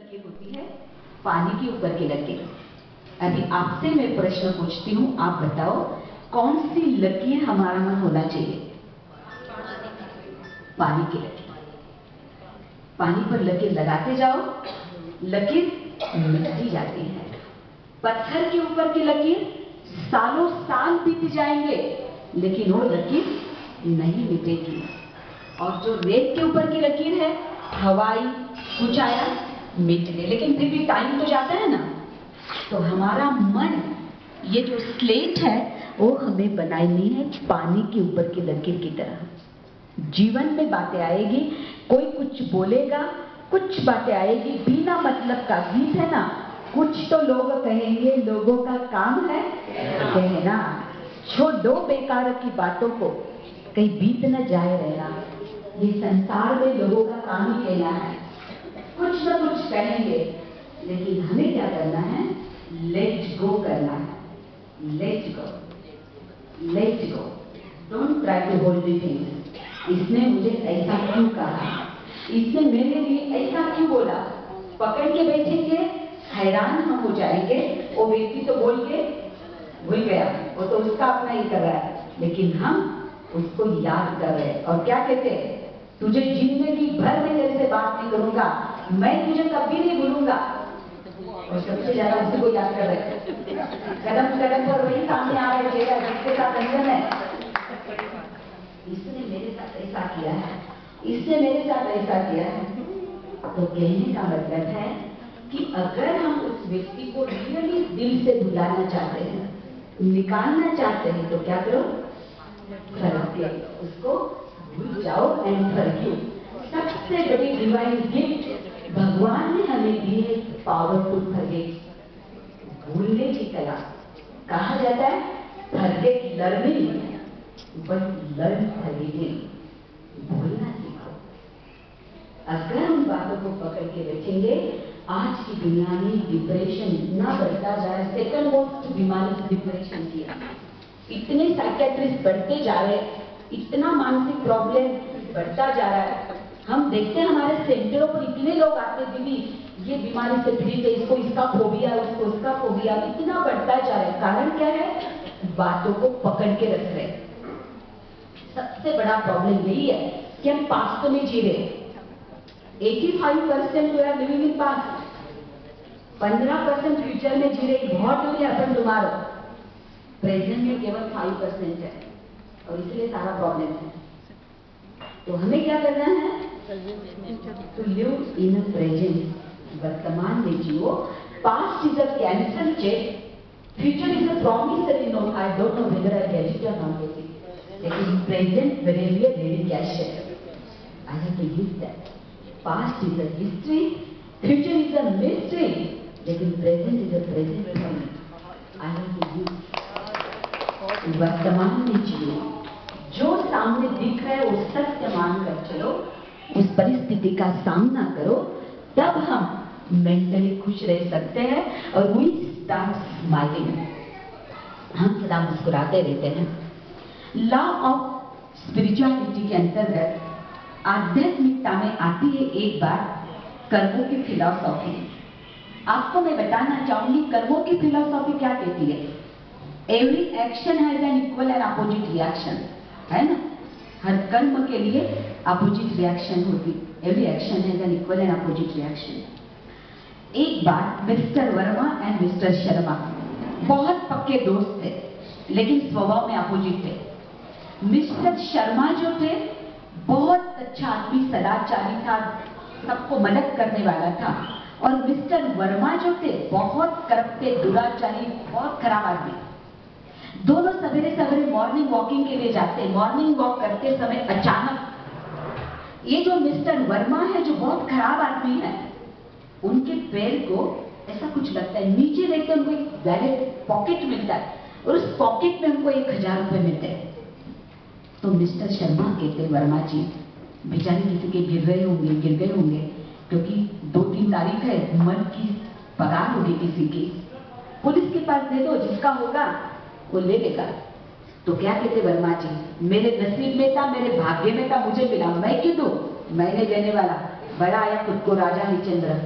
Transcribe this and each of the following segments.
लकीर होती है पानी के ऊपर की लकीर। अभी आपसे मैं प्रश्न पूछती हूँ, आप बताओ कौन सी लकीर हमारा मन होना चाहिए? पानी की लकीर। पानी पर लकीर लगाते जाओ, लकीर मिटती जाती है। पत्थर के ऊपर की लकीर सालों साल बीत जाएंगे लेकिन वो लकीर नहीं मिटेगी। और जो रेत के ऊपर की लकीर है, हवाई कुछ आया मिटने, लेकिन फिर भी टाइम तो जाता है ना। तो हमारा मन, ये जो स्लेट है वो हमें बनानी है पानी के ऊपर की लकीर की तरह। जीवन में बातें आएगी, कोई कुछ बोलेगा, कुछ बातें आएगी बिना मतलब का। गीत है ना, कुछ तो लोग कहेंगे, लोगों का काम है कहना। छोड़ो बेकार की बातों को, कहीं बीत न जाए रहना। ये संसार में लोगों का काम ही कहना है, कुछ न कुछ कहेंगे, लेकिन हमें क्या करना है? लेट गो करना है। Let go, let go. Don't try to hold the things. इसने मुझे ऐसा क्यों कहा, इसने मेरे लिए ऐसा क्यों बोला, पकड़ के बैठेंगे, हैरान हम हो जाएंगे। वो व्यक्ति तो बोल के भूल गया, वो तो उसका अपना ही कर रहा है, लेकिन हम उसको याद कर रहे हैं। और क्या कहते हैं? तुझे जिंदगी भर में तेरे से बात नहीं करूंगा, मैं तुझे कभी नहीं भूलूंगा। और सबसे ज्यादा उसी को याद कर रहे हैं। कदम कदम पर वही सामने आ रहे चेहरा जिसके साथ अंजन है। इसने मेरे साथ ऐसा किया है, इसने मेरे साथ ऐसा किया है। तो कहने का मतलब है कि अगर हम उस व्यक्ति को रियली दिल से भुलाना चाहते हैं, निकालना चाहते हैं, तो क्या करो? फॉरगिव। उसको भूल जाओ एंड फॉरगिव। सबसे बड़ी डिवाइन गिफ्ट भगवान ने हमें दी है, पावर टू फॉरगिव। भूलने की कला। कहा जाता है forget learning but learn forgiving. भूलना सीखो। अगर उन बातों को पकड़ के बैठेंगे, आज की दुनिया में डिप्रेशन इतना बढ़ता जा रहा है। सेकंड मोस्ट बीमारी डिप्रेशन की है। इतने साइकियाट्रिस्ट बढ़ते जा रहे हैं, इतना मानसिक प्रॉब्लम बढ़ता जा रहा है। हम देखते हैं हमारे सेंटरों पर इतने लोग आते हैं, दीदी ये बीमारी से पीड़ित है, इसको इसका फोबिया, उसको उसका फोबिया, इतना बढ़ता जा रहा है। कारण क्या है? बातों को पकड़ के रख रहे हैं। सबसे बड़ा प्रॉब्लम यही है कि हम पास्ट में जी रहे। 85% we are living in past, 15% future में जी रहे। What will happen tomorrow? Present में केवल 5% है, और इसलिए सारा प्रॉब्लम है। तो हमें क्या करना है? To live in present. वर्तमान में जियो। Past is a cancel cheque, future is a promissory note. I don't know whether I get it और नॉट गेट इट, लेकिन प्रेजेंट मेरे लिए वेरी कैश है। I have to use that. Past is a history, future is a mystery, लेकिन present is a present for me. I have to use. वर्तमान में जियो। जो सामने दिख रहा है वो सत्य मानकर चलो, उस परिस्थिति का सामना करो, तब हम मेंटली खुश रह सकते हैं। और वी स्टार्ट स्माइलिंग। हम सदा मुस्कुराते रहते हैं। लॉ ऑफ स्पिरिचुअलिटी के अंतर्गत आध्यात्मिकता में आती है एक बात, कर्मों की फिलॉसफी। आपको मैं बताना चाहूंगी कर्मों की फिलॉसफी क्या कहती है। Every action has an equal and opposite reaction, है ना? हर कर्म के लिए अपोजिट रिएक्शन होती। Every action has an equal and opposite reaction. एक बार mister Verma and mister Sharma बहुत पक्के दोस्त थे, लेकिन स्वभाव में अपोजिट थे। मिस्टर शर्मा जो थे बहुत अच्छा आदमी, सदाचारी था, सबको मदद करने वाला था। और मिस्टर वर्मा जो थे बहुत करप्टे, दुराचारी, बहुत खराब आदमी। दोनों सवेरे सवेरे मॉर्निंग वॉकिंग के लिए जाते। मॉर्निंग वॉक करते समय अचानक ये जो मिस्टर वर्मा है, जो बहुत खराब आदमी है, उनके पैर को ऐसा कुछ लगता है, नीचे देखते उनको एक वैलेट पॉकेट मिलता है, और उस पॉकेट में उनको 1000 रुपए मिलते हैं। तो मिस्टर शर्मा कहते, वर्मा जी बेचारे किसी के गिर गए होंगे, क्योंकि 2-3 तारीख है, मर्द की पगार होगी किसी की, पुलिस के पास दे दो, जिसका होगा वो ले लेगा। तो क्या कहते वर्मा जी, मेरे नसीब में था, मेरे भाग्य में था, मुझे मिला, मैं क्यों दूं? मैंने देने वाला। बड़ा आया खुद को राजा हरिश्चंद्र।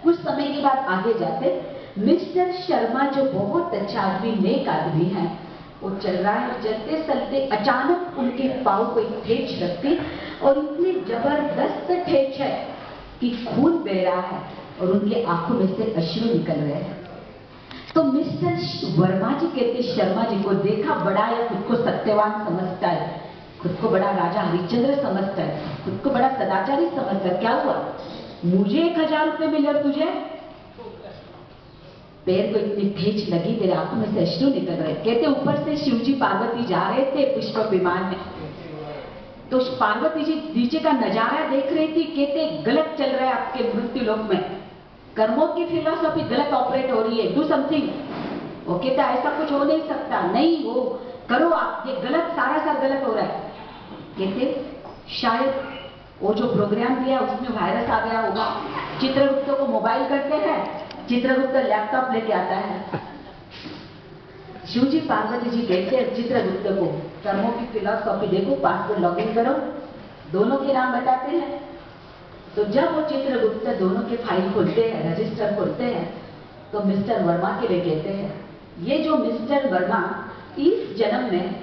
कुछ समय के बाद आगे जाते मिस्टर शर्मा जो बहुत अच्छा आदमी, नेक आदमी है, वो चल रहा है, चलते चलते अचानक उनके पाँव को एक ठेच लगती और इतनी जबरदस्त ठेच है कि खून बह रहा है और उनके आंखों में से अश्रु निकल रहे हैं। तो मिस्टर वर्मा जी कहते शर्मा जी को देखा बड़ा या खुद को सत्यवान समझता है, खुद को बड़ा राजा हरिश्चंद्र समझता है, खुद को बड़ा सदाचारी समझता है। क्या हुआ, मुझे 1000 रुपए मिले और तुझे? पैर को इतनी ठेच लगी, तेरे आंखों में से अश्रु निकल रहे। कहते ऊपर से शिवजी पार्वती जा रहे थे पुष्प विमान में, तो पार्वती जी नीचे का नजारा देख रही थी। कहते गलत चल रहा है आपके मृत्यु लोक में, कर्मों की फिलॉसफी गलत ऑपरेट हो रही है, डू समथिंग। वो कहता ऐसा कुछ हो नहीं सकता, नहीं वो करो आप, ये गलत, सारा गलत हो रहा है। कहते शायद वो जो प्रोग्राम दिया उसमें वायरस आ गया होगा। चित्रगुप्त को मोबाइल करते हैं, चित्रगुप्त लैपटॉप लेके आता है। शिवजी पार्वती जी कहते हैं चित्रगुप्त को कर्मों की फिलॉसफी देखो, पासवर्ड लॉगिन करो, दोनों के नाम बताते हैं। तो जब वो चित्रगुप्त दोनों के फाइल खोलते हैं, रजिस्टर खोलते हैं, तो मिस्टर वर्मा के लिए कहते हैं ये जो मिस्टर वर्मा इस जन्म में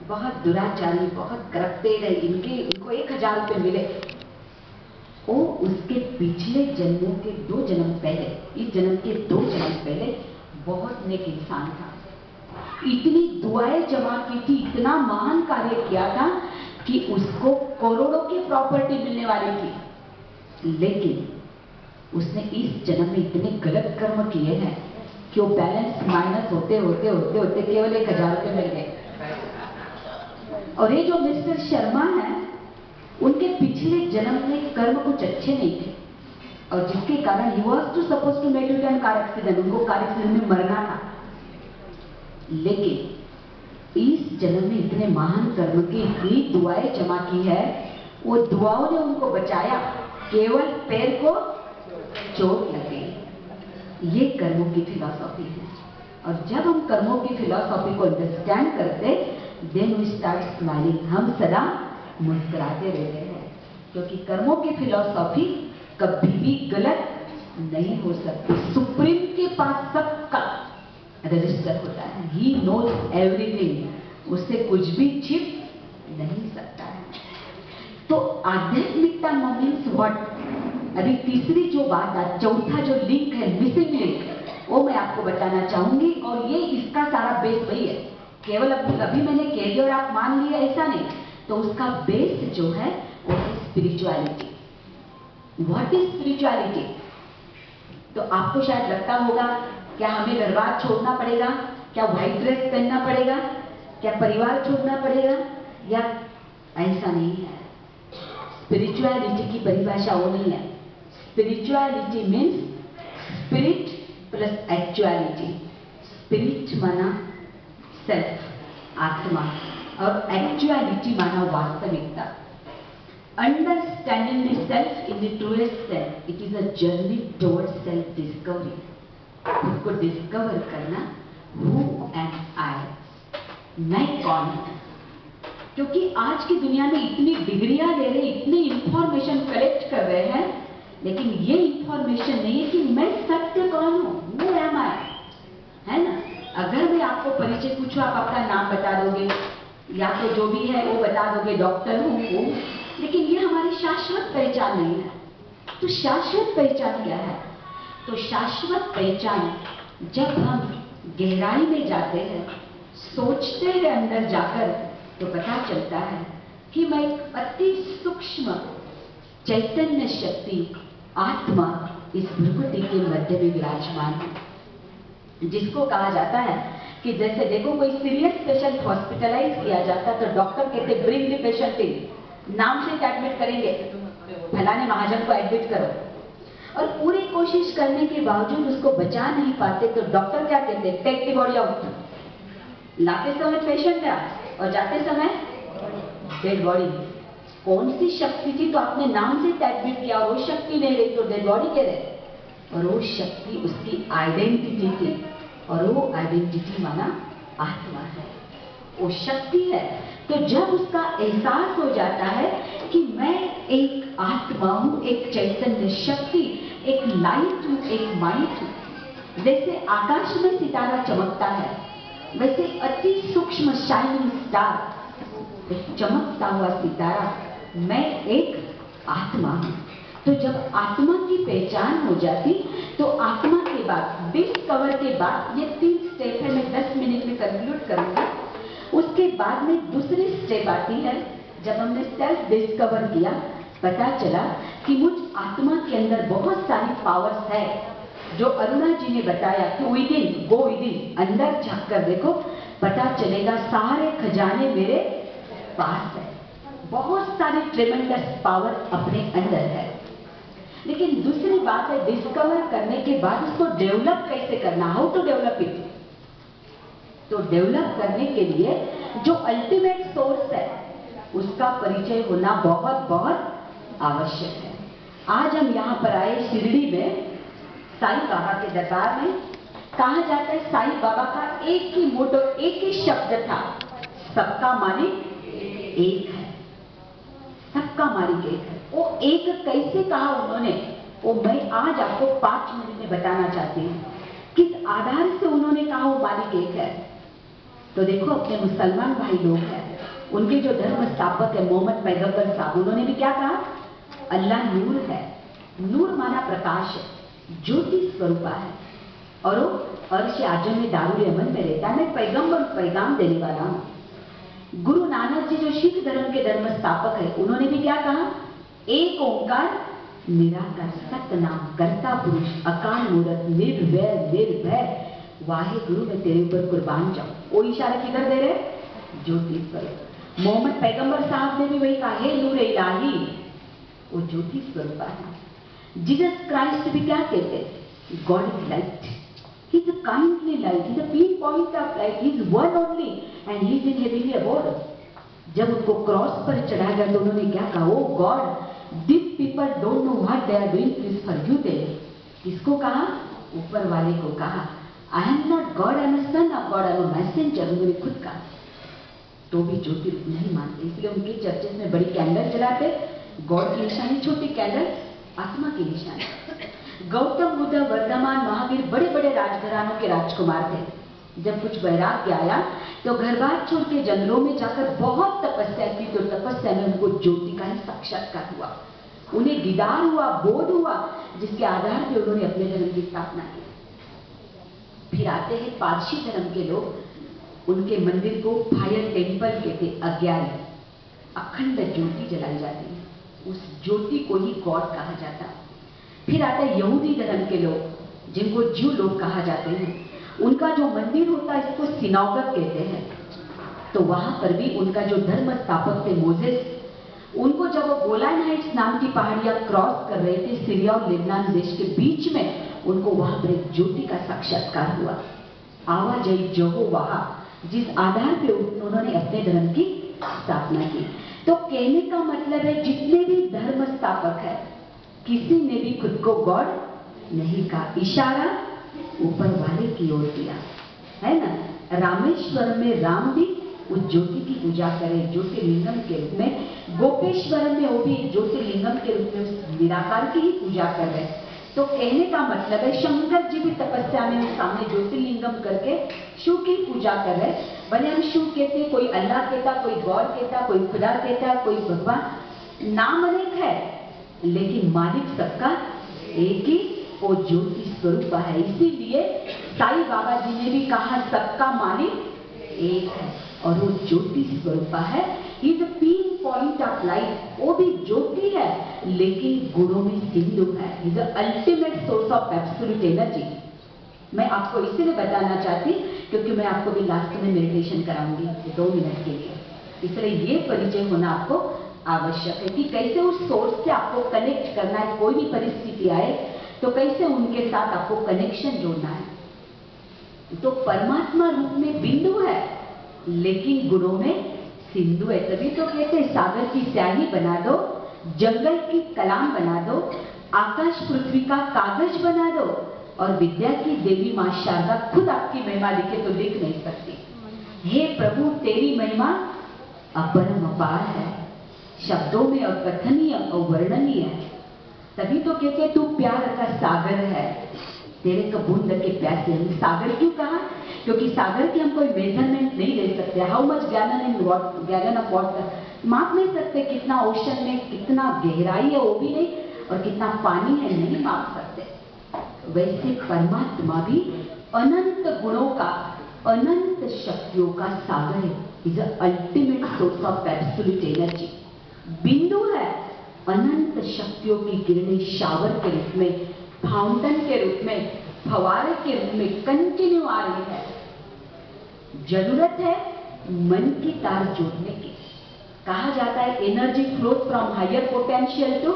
बहुत दुराचारी, बहुत करप्टेड है, इनको 1000 रुपए मिले। वो उसके पिछले जन्मों के 2 जन्म पहले, इस जन्म के 2 जन्म पहले बहुत नेक इंसान था, इतनी दुआएं जमा की थी, इतना महान कार्य किया था कि उसको करोड़ों की प्रॉपर्टी मिलने वाली थी। लेकिन उसने इस जन्म में इतने गलत कर्म किए हैं कि वो बैलेंस माइनस होते होते होते होते केवल 1000 रुपए मिल गए। और ये जो मिस्टर शर्मा है, उनके पिछले जन्म में कर्म कुछ अच्छे नहीं थे और जिसके कारण ही was to suppose to make it an car accident, उनको कार एक्सीडेंट में मरना था। लेकिन इस जन्म में इतने महान कर्म की इतनी दुआएं जमा की है, वो दुआओं ने उनको बचाया, केवल पैर को चोट लग गई। ये कर्मों की फिलॉसफी है। और जब हम कर्मों की फिलॉसफी को अंडरस्टैंड करते, देन वी स्टार्ट स्माइलिंग, हम सदा मुस्कुराते रहते हैं, क्योंकि कर्मों की फिलॉसफी कभी भी गलत नहीं हो सकती। सुप्रीम के पास सबका रजिस्टर होता है, ही नोज एवरीथिंग, उससे कुछ भी छिप नहीं सकता है। तो आध्यात्मिकता मीन्स व्हाट? अभी तीसरी जो बात है, चौथा जो लिंक है, मिसिंग लिंक, वो मैं आपको बताना चाहूंगी। और ये इसका सारा बेस वही है, केवल अभी मैंने कह दिया और आप मान लिया ऐसा नहीं, तो उसका बेस जो है वो है स्पिरिचुअलिटी। What is spirituality? तो आपको शायद लगता होगा क्या हमें घर बार छोड़ना पड़ेगा, क्या व्हाइट ड्रेस पहनना पड़ेगा, क्या परिवार छोड़ना पड़ेगा, या ऐसा नहीं है। स्पिरिचुअलिटी की परिभाषा वो नहीं है। Spirituality means spirit plus actuality. Spirit माना सेल्फ, आत्मा, और एक्चुअलिटी माना वास्तविकता। Understanding the self in the truest self, it is a journey towards self discovery. खुद को डिस्कवर करना, हु एम आई, मैं कौन हूं। क्योंकि आज की दुनिया में इतनी डिग्रियां ले रहे, इतनी इंफॉर्मेशन कलेक्ट कर रहे हैं, लेकिन ये इंफॉर्मेशन नहीं है कि मैं सत्य कौन हूं, हु एम आई, है ना। अगर मैं आपको परिचय पूछूं, आप अपना नाम बता दोगे, या तो जो भी है वो बता दोगे, डॉक्टर हूं, लेकिन ये हमारी शाश्वत पहचान नहीं है। तो शाश्वत पहचान क्या है? तो शाश्वत पहचान जब हम गहराई में जाते हैं, सोचते हैं अंदर जाकर, तो पता चलता है कि मैं एक अति सूक्ष्म चैतन्य शक्ति, आत्मा इस भ्रुकुटी के मध्य में विराजमान है। जिसको कहा जाता है कि जैसे देखो कोई सीरियस पेशेंट हॉस्पिटलाइज किया जाता है, तो डॉक्टर कहते ब्रिंग द पेशेंट इन, नाम से एडमिट करेंगे, फलाने महाजन को एडमिट करो, और पूरी कोशिश करने के बावजूद उसको बचा नहीं पाते, तो डॉक्टर क्या कहते हैं, टेक द बॉडी आउट। लाते समय पेशेंट है और जाते समय डेड बॉडी। कौन सी शक्ति थी? तो आपने नाम से एडमिट किया, और वो शक्ति नहीं रही तो डेड बॉडी कह रहे, और वो शक्ति उसकी आइडेंटिटी थी, और वो आइडेंटिटी माना आत्मा है, वो शक्ति है। तो जब उसका एहसास हो जाता है कि मैं एक आत्मा हूं, एक चैतन्य शक्ति, एक लाइट हूं, एक माइट हूं। जैसे आकाश में सितारा चमकता है, वैसे अति सूक्ष्म शाइनिंग स्टार, एक चमकता हुआ सितारा, मैं एक आत्मा हूं। तो जब आत्मा की पहचान हो जाती, तो आत्मा के बाद, डिस्कवर के बाद, ये 3 स्टेप है, मैं 10 मिनट में कंक्लूड करूंगी। उसके बाद में दूसरी स्टेप आती है, जब हमने सेल्फ डिस्कवर किया, पता चला कि मुझ आत्मा के अंदर बहुत सारी पावर्स है, जो अरुणा जी ने बताया कि विदिन, गो विदिन, अंदर झांक कर देखो, पता चलेगा सारे खजाने मेरे पास है। बहुत सारी ट्रेमेंडस पावर अपने अंदर है। लेकिन दूसरी बात है, डिस्कवर करने के बाद उसको डेवलप कैसे करना, हाउ टू डेवलप इट। तो डेवलप करने के लिए जो अल्टीमेट सोर्स है, उसका परिचय होना बहुत बहुत आवश्यक है। आज हम यहां पर आए शिरडी में, साईं बाबा के दरबार में। कहा जाता है साईं बाबा का एक ही मोटो, एक ही शब्द था, सबका मालिक एक है। सबका मालिक एक है। वो एक कैसे कहा उन्होंने, वो मैं आज आपको 5 मिनट में बताना चाहती हूँ। किस आधार से उन्होंने कहा वो मालिक एक है। तो देखो, अपने मुसलमान भाई लोग हैं, उनके जो धर्म स्थापक है मोहम्मद पैगंबर साहब, उन्होंने भी क्या कहा, अल्लाह नूर है। नूर माना प्रकाश है, ज्योति स्वरूपा है, और वो अर्श आजम में दारुल अमन में रहता है। मैं पैगंबर पैगाम देने वाला हूं। गुरु नानक जी जो सिख धर्म के धर्म स्थापक है, उन्होंने भी क्या कहा, एक ओंकार निराकार सतनाम कर्ता पुरुष अकाल मूरत निर्वैर निर्भय, वाहे गुरु मैं तेरे ऊपर कुर्बान जाऊं। वो इशारा किधर दे रहे, ज्योति स्वरूप। मोहम्मद पैगंबर साहब ने भी वही कहा, हे नूर इलाही, वो ज्योति स्वरूप है। जीसस क्राइस्ट भी क्या कहते हैं, God is light, he is a kindly light, he is a pin point of light, he is one only and he is in heavenly abode. जब उनको क्रॉस पर चढ़ाया गया तो उन्होंने क्या कहा, oh God this people don't know what they are doing, please forgive them. किसको कहा, ऊपर वाले को कहा। I am not God, I am a son of God, I am a messenger, उन्होंने खुद कहा। तो भी ज्योति नहीं मानते, इसलिए उनके चर्चेस में बड़ी कैंडल जलाते। गॉड की निशानी, छोटी कैंडल आत्मा की निशानी। गौतम बुद्ध, वर्धमान, महावीर बड़े बड़े राजघरानों के राजकुमार थे। जब कुछ वैराग्य आया तो घर बार छोड़ के जंगलों में जाकर बहुत तपस्या की, तो तपस्या में उनको ज्योति का ही साक्षात्कार हुआ, उन्हें दीदार हुआ, बोध हुआ, जिसके आधार पर उन्होंने अपने धर्म की स्थापना की। फिर आते हैं पारसी धर्म के लोग, उनके मंदिर को फायर टेम्पल कहते, अज्ञानी, अखंड ज्योति जलाई जाती है, उस ज्योति को ही गॉड कहा जाता है। फिर आता है यहूदी धर्म के लोग, जिनको ज्यू लोग कहा जाते हैं, उनका जो मंदिर होता है इसको सिनागोग कहते हैं। तो वहां पर भी उनका जो धर्म स्थापक थे मोजेस, उनको जब वो गोलान हाइट्स नाम की पहाड़ियां क्रॉस कर रहे थे सीरिया और लेबनान देश के बीच में, उनको वहां पर एक ज्योति का साक्षात्कार हुआ। आवाजाही जहो वहां, जिस आधार पे उन्होंने अपने धर्म की स्थापना की। तो कहने का मतलब है, जितने भी धर्म स्थापक है, किसी ने भी खुद को गॉड नहीं कहा, इशारा ऊपर वाले की ओर किया, है ना। रामेश्वरम में राम भी उस ज्योति की पूजा करे ज्योतिर्लिंगम के रूप में, गोपेश्वरम में वो भी ज्योतिर्लिंगम के रूप में उस निराकार की ही पूजा कर रहे। तो कहने का मतलब है, शंकर जी भी तपस्या में सामने ज्योतिर्लिंगम करके शिव की पूजा कर रहे। भले हम शिव कहते, कोई अल्लाह कहता, कोई गॉड कहता, कोई खुदा कहता, कोई भगवान, नाम अनेक है, लेकिन मालिक सबका एक ही, वो ज्योति स्वरूप है। इसीलिए साईं बाबा जी ने भी कहा, सबका मालिक एक है, और वो ज्योति स्वरूप है। ही is a pin point of light, वो भी ज्योति है, लेकिन गुणों में सिंधु है। He is the ultimate source of absolute energy. मैं आपको इसीलिए बताना चाहती, क्योंकि मैं आपको भी लास्ट में मेडिटेशन कराऊंगी 2 मिनट के लिए, इसलिए ये परिचय होना आपको आवश्यक है कि कैसे उस सोर्स से आपको कनेक्ट करना है। कोई भी परिस्थिति आए तो कैसे उनके साथ आपको कनेक्शन जोड़ना है। तो परमात्मा रूप में बिंदु है, लेकिन गुणों में सिंधु है। तभी तो कहते हैं, सागर की स्याही बना दो, जंगल की कलाम बना दो, आकाश पृथ्वी का कागज बना दो, और विद्या की देवी मां शारदा खुद आपकी महिमा लिखे तो लिख नहीं सकती। हे प्रभु, तेरी महिमा अपरम अपार है, शब्दों में अकथनीय और वर्णनीय है। तभी तो कहते तू प्यार का सागर है, तेरे को बूंद के प्यासे। हमने सागर क्यों कहा? क्योंकि सागर की हम कोई मेजरमेंट नहीं ले सकते। How much gallon of water, माप नहीं सकते। कितना ओशन में कितना गहराई है वो भी नहीं, और कितना पानी है नहीं माप सकते। वैसे परमात्मा भी अनंत गुणों का, अनंत शक्तियों का सागर है। Is a ultimate source of absolute energy. बिंदु है, अनंत शक्तियों की किरणें शावर के रूप में, फाउंटेन के रूप में, फवारे के रूप में कंटिन्यू आ रही है। जरूरत है मन की तार जोड़ने की। कहा जाता है energy flow from higher potential to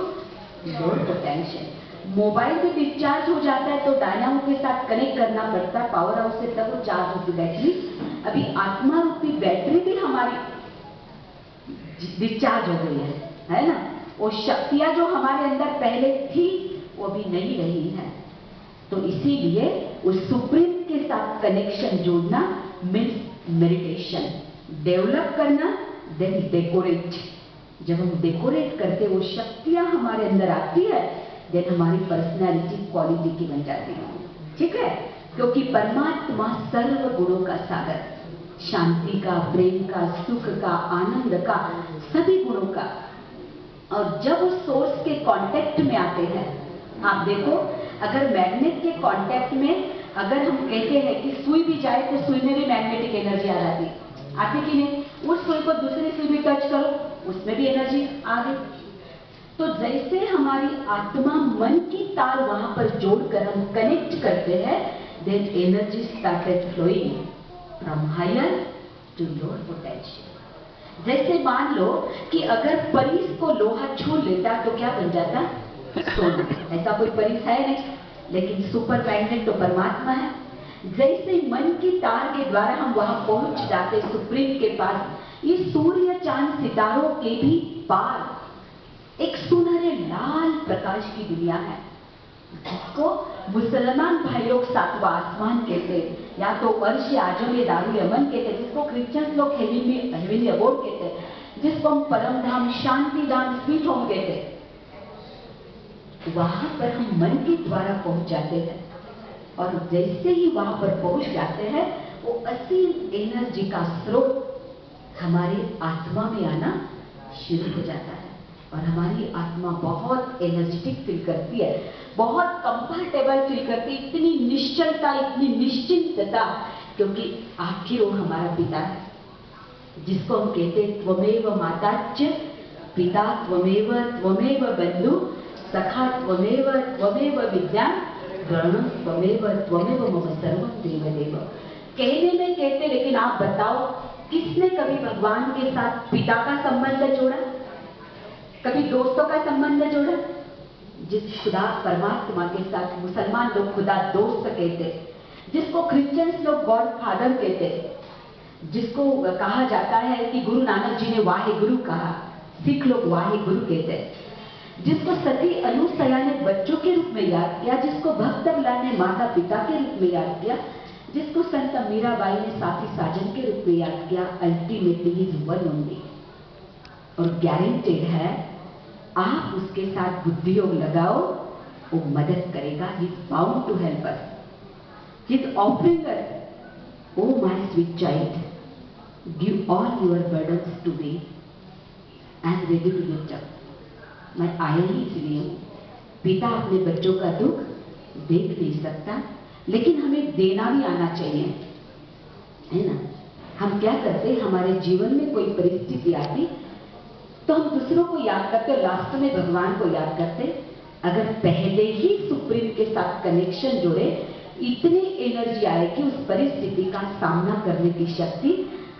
lower potential. Mobile भी डिस्चार्ज हो जाता है तो डायनामो के साथ कनेक्ट करना पड़ता है पावर हाउस से, तब वो चार्ज होती बैटरी। अभी आत्मा रूपी बैटरी भी हमारी डिस्चार्ज हो गई है ना। वो शक्तियां जो हमारे अंदर पहले थी वो भी नहीं रही है। तो इसीलिए उस सुप्रीम के साथ कनेक्शन जोड़ना मीन्स मेडिटेशन। डेवलप करना, देन डेकोरेट। जब हम डेकोरेट करते वो शक्तियां हमारे अंदर आती है, देन हमारी पर्सनैलिटी क्वालिटी की बन जाती है। ठीक है, क्योंकि परमात्मा सर्व गुणों का सागर, शांति का, प्रेम का, सुख का, आनंद का, सभी गुणों का। और जब उस सोर्स के कांटेक्ट में आते हैं, आप देखो अगर मैग्नेट के कांटेक्ट में अगर हम कहते हैं कि सुई भी जाए तो सुई में भी मैग्नेटिक एनर्जी आ जाती है, आती कि नहीं? उस सुई को दूसरी सुई भी टच करो, उसमें भी एनर्जी आ गई। तो जैसे हमारी आत्मा मन की तार वहां पर जोड़कर हम कनेक्ट करते हैं, then energy started flowing from higher to lower potential. जैसे मान लो कि अगर परिस को लोहा छू लेता तो क्या बन जाता? सोना। ऐसा कोई परिस है नहीं, लेकिन सुपर मैग्नेट तो परमात्मा है। जैसे मन की तार के द्वारा हम वहां पहुंच जाते सुप्रीम के पास, ये सूर्य चांद सितारों के भी पार एक सुनहरे लाल प्रकाश की दुनिया है, जिसको मुसलमान भाई लोग सातवां आसमान कहते, या तो अर्श आजम ये दारुल अमन कहते, जिसको क्रिश्चियन लोग हेवेनली अबोर्ड कहते, जिसको हम परम धाम, शांति धाम, स्वीट होम कहते। वहां पर हम मन के द्वारा पहुंच जाते हैं, और जैसे ही वहां पर पहुंच जाते हैं वो असीम एनर्जी का स्रोत हमारी आत्मा में आना शुरू हो जाता है, और हमारी आत्मा बहुत एनर्जेटिक फील करती है, बहुत कंफर्टेबल फील करती है, इतनी निश्चलता, इतनी निश्चिंतता, क्योंकि आखिर वो हमारा पिता है, जिसको हम कहते हैं त्वमेव माताच पिता त्वमेव त्वमेव बंधु सखा त्वमेव त्वमेव विद्या गण त्वमेव त्वमेव मम सर्वं देवदेव। कहने में कहते, लेकिन आप बताओ किसने कभी भगवान के साथ पिता का संबंध जोड़ा? कभी दोस्तों का संबंध जोड़ा? जिस खुदा परमात्मा के साथ मुसलमान लोग खुदा दोस्त कहते, जिसको क्रिश्चियंस लोग गॉड फादर कहते, जिसको कहा जाता है कि गुरु नानक जी ने वाहे गुरु कहा, सिख लोग वाहे गुरु कहते, जिसको सती अनुसया ने बच्चों के रूप में याद किया, जिसको भक्त अबला ने माता पिता के रूप में याद किया, जिसको संत मीराबाई ने साथी साजन के रूप में याद किया, अल्टीमेटली ही वन ओनली। और गारंटेड है आप उसके साथ बुद्धि योग लगाओ, वो मदद करेगा। He is bound to help us, he is offering us, oh my sweet child, give all your burdens to me, I am ready to lift up. मैं आया ही इसलिए हूं। पिता अपने बच्चों का दुख देख नहीं सकता, लेकिन हमें देना भी आना चाहिए, है ना। हम क्या करते, हमारे जीवन में कोई परिस्थिति आती तो हम दूसरों को याद करते, लास्ट में भगवान को याद करते। अगर पहले ही सुप्रीम के साथ कनेक्शन जोड़े, इतनी एनर्जी आए कि उस परिस्थिति का सामना करने की शक्ति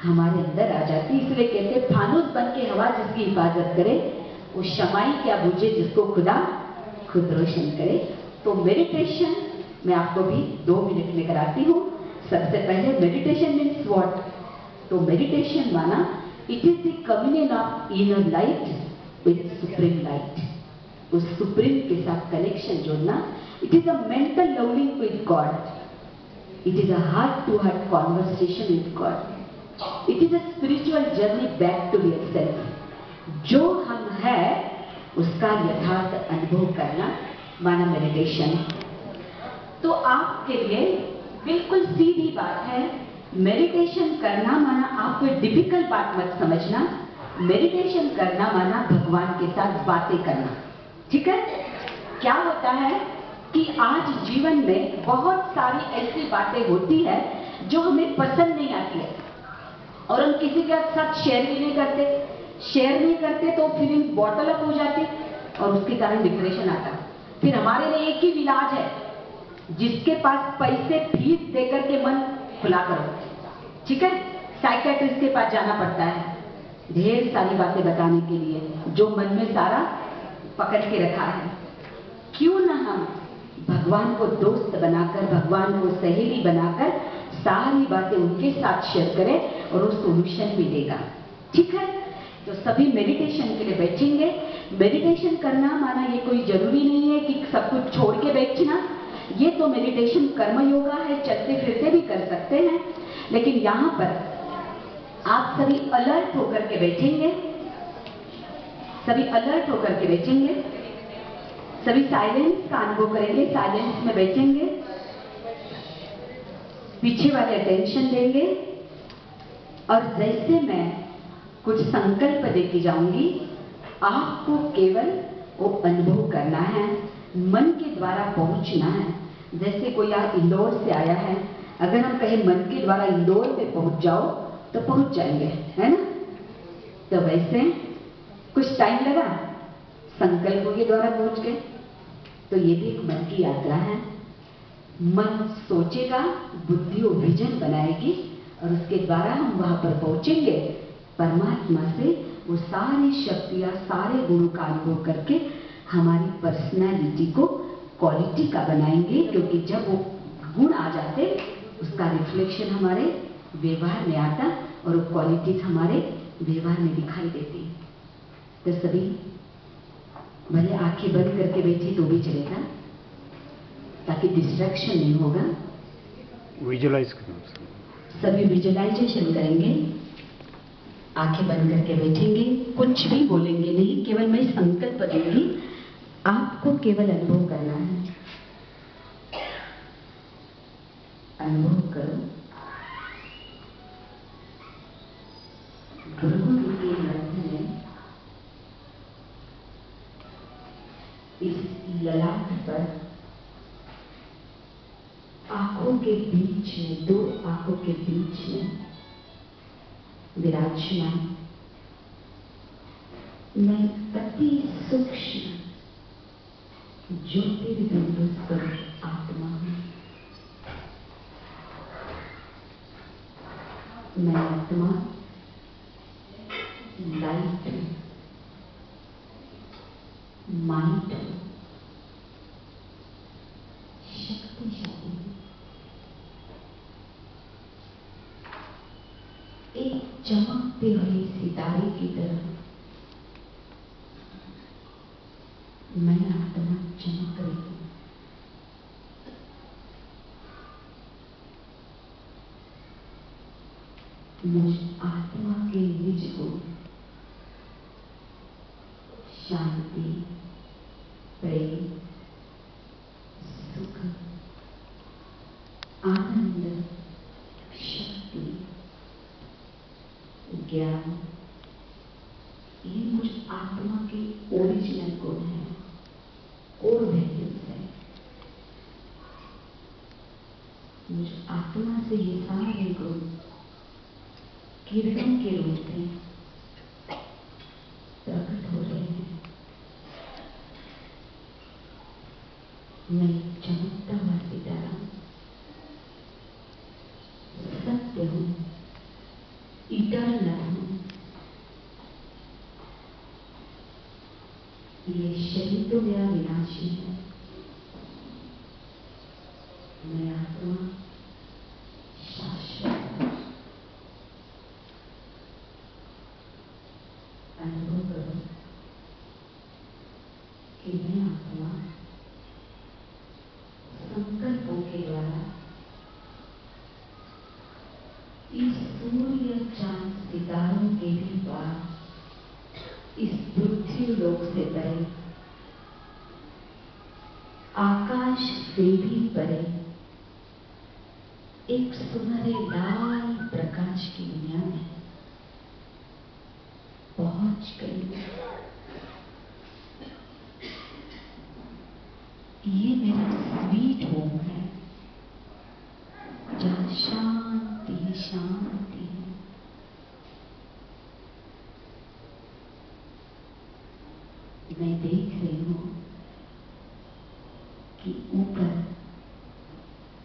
हमारे अंदर आ जाती। इसलिए कहते फानूस बन के हवा जिसकी हिफाजत करे, वो शमाई क्या बूझे जिसको खुदा खुद रोशन करे। तो मेडिटेशन मैं आपको भी 2 मिनट में कराती हूँ। सबसे पहले मेडिटेशन मीन्स व्हाट? तो मेडिटेशन माना it is the communion of inner light with supreme light. उस सुप्रीम के साथ कनेक्शन जोड़ना। It is a mental loving with God, it is a heart to heart conversation with God, it is a spiritual journey back to real self. जो हम है उसका यथार्थ अनुभव करना माना मेडिटेशन। तो आपके लिए बिल्कुल सीधी बात है, मेडिटेशन करना माना आप कोई डिफिकल्ट बात मत समझना। मेडिटेशन करना माना भगवान के साथ बातें करना। ठीक है? क्या होता है कि आज जीवन में बहुत सारी ऐसी बातें होती है जो हमें पसंद नहीं आती है और हम किसी के साथ शेयर भी नहीं करते। शेयर नहीं करते तो फीलिंग बॉटल अप हो जाती और उसके कारण डिप्रेशन आता। फिर हमारे लिए एक ही इलाज है, जिसके पास पैसे फीस देकर के मन खुला करो। ठीक है? साइकियाट्रिस्ट के पास जाना पड़ता है ढेर सारी बातें बताने के लिए जो मन में सारा पकड़ के रखा है। क्यों ना हम भगवान को दोस्त बनाकर, भगवान को सहेली बनाकर सारी बातें उनके साथ शेयर करें और वो सोल्यूशन मिलेगा। ठीक है? तो सभी मेडिटेशन के लिए बैठेंगे। मेडिटेशन करना माना ये कोई जरूरी नहीं है कि सब कुछ छोड़ के बैठना। ये तो मेडिटेशन कर्म योगा है, चलते फिरते भी कर सकते हैं। लेकिन यहां पर आप सभी अलर्ट होकर के बैठेंगे, सभी अलर्ट होकर के बैठेंगे, सभी साइलेंस का अनुभव करेंगे, साइलेंस में बैठेंगे, पीछे वाले अटेंशन देंगे और जैसे मैं कुछ संकल्प देती जाऊंगी आपको केवल वो अनुभव करना है, मन के द्वारा पहुंचना है। जैसे कोई यहाँ इंदौर से आया है, अगर हम कहें मन के द्वारा इंदौर पे पहुंच जाओ तो पहुंच जाएंगे, है ना? तो वैसे कुछ टाइम लगा, संकल्पों के द्वारा पहुंच गए। तो ये भी एक मन की यात्रा है। मन सोचेगा, बुद्धि और विजन बनाएगी और उसके द्वारा हम वहां पर पहुंचेंगे। परमात्मा से वो सारी शक्तियां, सारे गुणों का अनुभव करके हमारी पर्सनालिटी को क्वालिटी का बनाएंगे, क्योंकि जब वो गुण आ जाते उसका रिफ्लेक्शन हमारे व्यवहार में आता और वो क्वालिटीज हमारे व्यवहार में दिखाई देती। तो सभी भले आंखें बंद करके बैठे तो भी चलेगा, ताकि डिस्ट्रैक्शन नहीं होगा। विजुलाइज करें, सभी विजुलाइजेशन करेंगे, आंखें बंद करके बैठेंगे, कुछ भी बोलेंगे नहीं, केवल मैं संकल्प दूंगी, आपको केवल अनुभव करना है। अनुभव करो गुरु के मध्य में इस ललाट पर आंखों के बीच में, दो आंखों के बीच में विराजमान मैं अति सूक्ष्म ज्योतिर्बिंदु स्वरूप आत्मा हूं। मैं आत्मा लाइट हूं, माइंड हूं, शक्तिशाली हूं। एक चमकते हुए सितारे की तरह मैं आत्मा चमक रही हूं। मुझ आत्मा के निज को शांति, प्रेम, सुख, आनंद, शक्ति, ज्ञान, ये मुझ आत्मा के ओरिजिनल गुण है, कोर वैल्यूज है। मुझ आत्मा से ये सारे गुण किरणों के रूप में प्रकट हो रहे हैं। मैं चमकता हुआ सितारा हूं, सत्य हूं, इटर्नल हूं। ये शरीर तो मेरा विनाशी है। मैं आत्मा शाश्वत हूं। अनुभव करो कि मैं आत्मा संकल्पों के द्वारा इस सूर्य, चांद, सितारों के भी पार इस पृथ्वी लोक से परे, आकाश से भी परे, एक सुनहरे लाल प्रकाश की दुनिया में पहुंच गई। ये मेरा स्वीट होम है, जहां शांति ही शांति है। मैं देख रही हूं कि ऊपर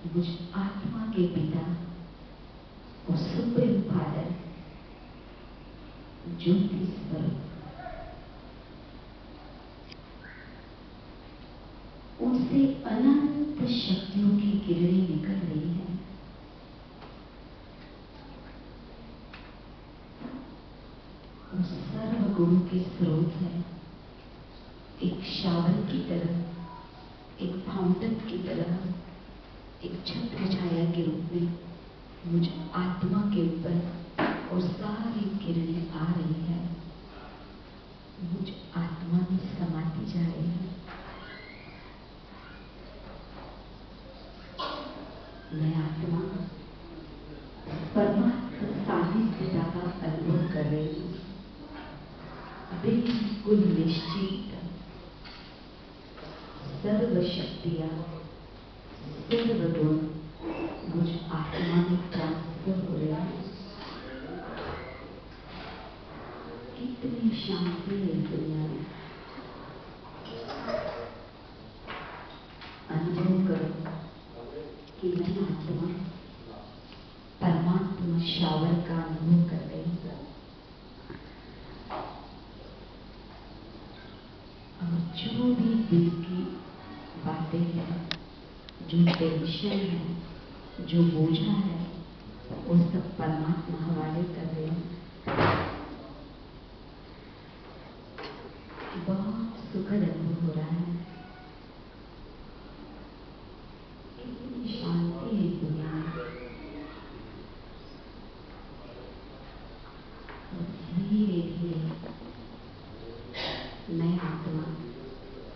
मुझ आत्मा के पिता और सुप्रीम फादर ज्योति स्वरूप, उनसे अनंत शक्तियों की किरणें निकल रही है। वो सर्व गुरु के स्रोत है, एक शावर की तरह, एक फाउंटेन की तरह, एक छत्र छाया के रूप में मुझ आत्मा के ऊपर और सारी किरणें आ रही है, मुझ आत्मा में समाती जा रही है। मैं आत्मा परमात्मा सानिध्यता का अनुभव कर रही हूँ, बिल्कुल निश्चित। सर्व शक्तियां, सर्व गुण मुझ आत्मा में ट्रांसफर हो रहे हैं। कितनी शांति है इस दुनिया में। अनुभव करो कि मैं आत्मा परमात्मा शावर का अनुभव कर रही हूँ। और जो भी दिल की बातें हैं, जो टेंशन है, जो बोझा है, वो सब परमात्मा हवाले कर रहे हैं। बहुत सुखद अनुभव हो रहा है। कितनी शांति है दुनिया में। धीरे धीरे मैं आत्मा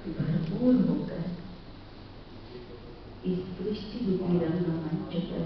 भरपूर होकर इस दृष्टि रूपी रंगमंच पर